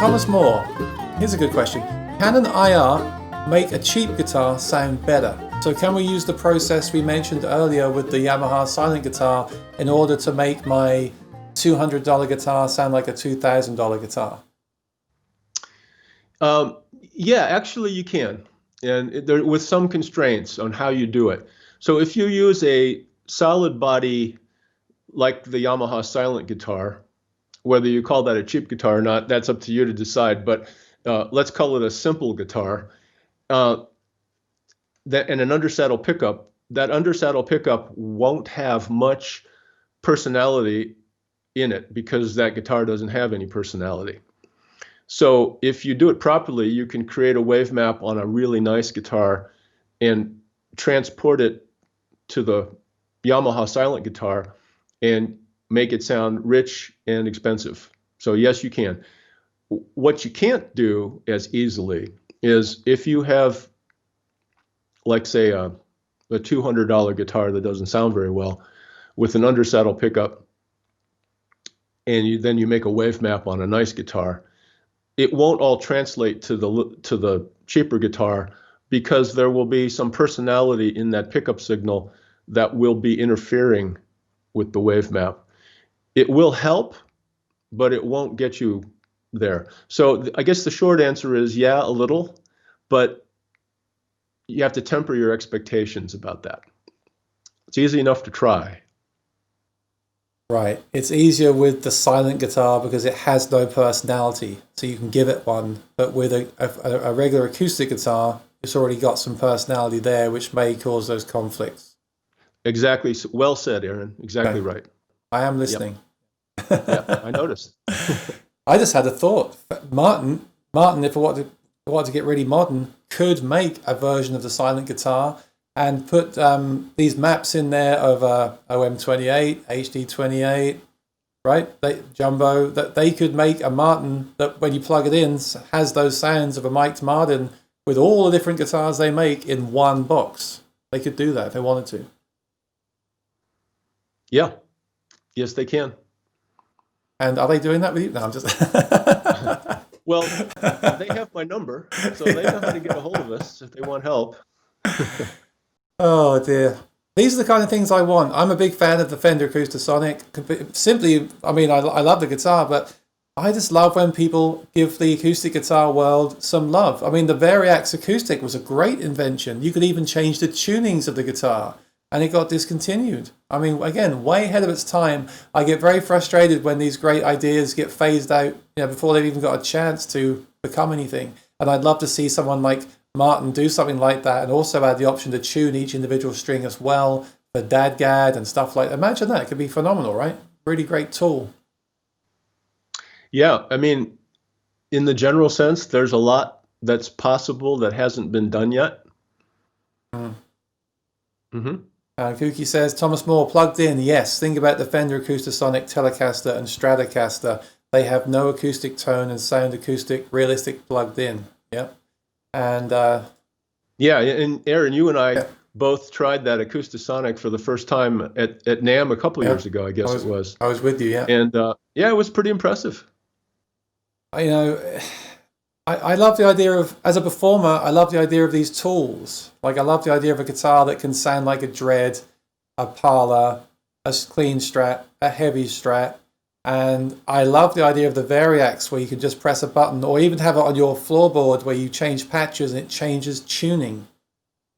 Thomas Moore, here's a good question. Can an IR make a cheap guitar sound better? So can we use the process we mentioned earlier with the Yamaha silent guitar in order to make my $200 guitar sound like a $2,000 guitar? Yeah, actually you can, and with some constraints on how you do it. So if you use a solid body like the Yamaha silent guitar, whether you call that a cheap guitar or not, that's up to you to decide, but let's call it a simple guitar, and an undersaddle pickup, that undersaddle pickup won't have much personality in it because that guitar doesn't have any personality. So if you do it properly, you can create a wave map on a really nice guitar and transport it to the Yamaha silent guitar and make it sound rich and expensive. So yes, you can. What you can't do as easily is if you have, like say, a $200 guitar that doesn't sound very well with an undersaddle pickup, and then you make a wave map on a nice guitar, it won't all translate to the cheaper guitar because there will be some personality in that pickup signal that will be interfering with the wave map. It will help, but it won't get you there. So I guess the short answer is yeah, a little, but you have to temper your expectations about that. It's easy enough to try. Right. It's easier with the silent guitar because it has no personality, so you can give it one. But with a regular acoustic guitar, it's already got some personality there, which may cause those conflicts. Exactly. Well said, Aaron. Exactly Okay. right. I am listening. Yep. Yeah, I noticed. I just had a thought. Martin, if I wanted to get really modern, could make a version of the silent guitar and put these maps in there of OM28, HD28, right? Jumbo, that they could make a Martin that when you plug it in has those sounds of a mic'd Martin with all the different guitars they make in one box. They could do that if they wanted to. Yeah. Yes, they can. And are they doing that with you? No, I'm just... Well, they have my number, so they know how to get a hold of us if they want help. Oh dear. These are the kind of things I want. I'm a big fan of the Fender Acoustasonic. Simply, I mean, I love the guitar, but I just love when people give the acoustic guitar world some love. I mean, the Variax Acoustic was a great invention. You could even change the tunings of the guitar, and it got discontinued. I mean, again, way ahead of its time. I get very frustrated when these great ideas get phased out, before they've even got a chance to become anything. And I'd love to see someone like Martin do something like that and also add the option to tune each individual string as well for dadgad and stuff like that. Imagine that. It could be phenomenal, right? Really great tool. Yeah, I mean, in the general sense, there's a lot that's possible that hasn't been done yet. Kooky says, Thomas Moore, plugged in. Yes, think about the Fender Acoustasonic Telecaster and Stratocaster. They have no acoustic tone and sound acoustic, realistic plugged in. Yep. And yeah, and Aaron, you and I both tried that Acoustasonic for the first time at NAMM a couple of years ago, I guess it was. I was with you, yeah. And yeah, it was pretty impressive. I love the idea of, as a performer, I love the idea of these tools. Like I love the idea of a guitar that can sound like a Dread, a Parlor, a clean Strat, a heavy Strat. And I love the idea of the Variax where you can just press a button or even have it on your floorboard where you change patches and it changes tuning.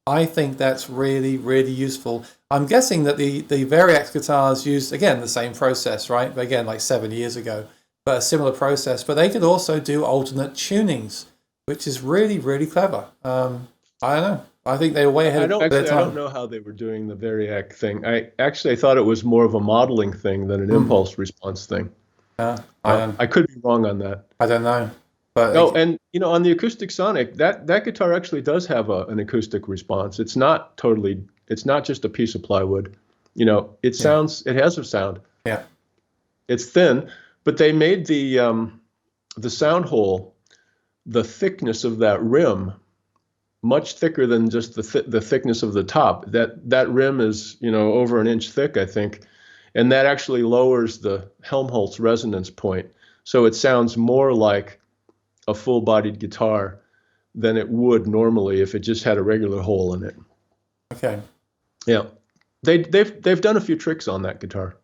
I think that's really, really useful. I'm guessing that the Variax guitars used, again, the same process, right? But again, like 7 years ago, but a similar process. But they could also do alternate tunings, which is really, really clever. I don't know. I think they were way ahead of their time. I don't know how they were doing the Variac thing. I thought it was more of a modeling thing than an impulse response thing. I could be wrong on that. I don't know. But and on the Acoustic Sonic, that guitar actually does have an acoustic response. It's not just a piece of plywood. It sounds. It has a sound. Yeah. It's thin, but they made the sound hole, the thickness of that rim, much thicker than just the thickness of the top. That rim is over an inch thick, I think, and that actually lowers the Helmholtz resonance point, so it sounds more like a full-bodied guitar than it would normally if it just had a regular hole in it. Okay. Yeah, they've done a few tricks on that guitar.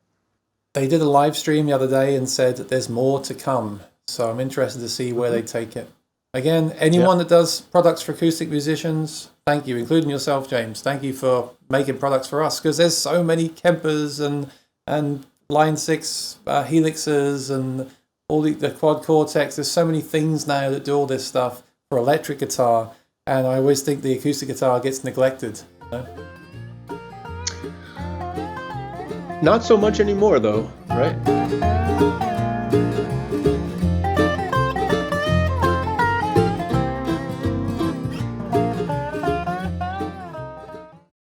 They did a live stream the other day and said that there's more to come. So I'm interested to see where they take it. Again, anyone that does products for acoustic musicians, thank you, including yourself, James. Thank you for making products for us, because there's so many Kempers and Line 6 Helixes and all the Quad Cortex. There's so many things now that do all this stuff for electric guitar, and I always think the acoustic guitar gets neglected. You know? Not so much anymore, though, right?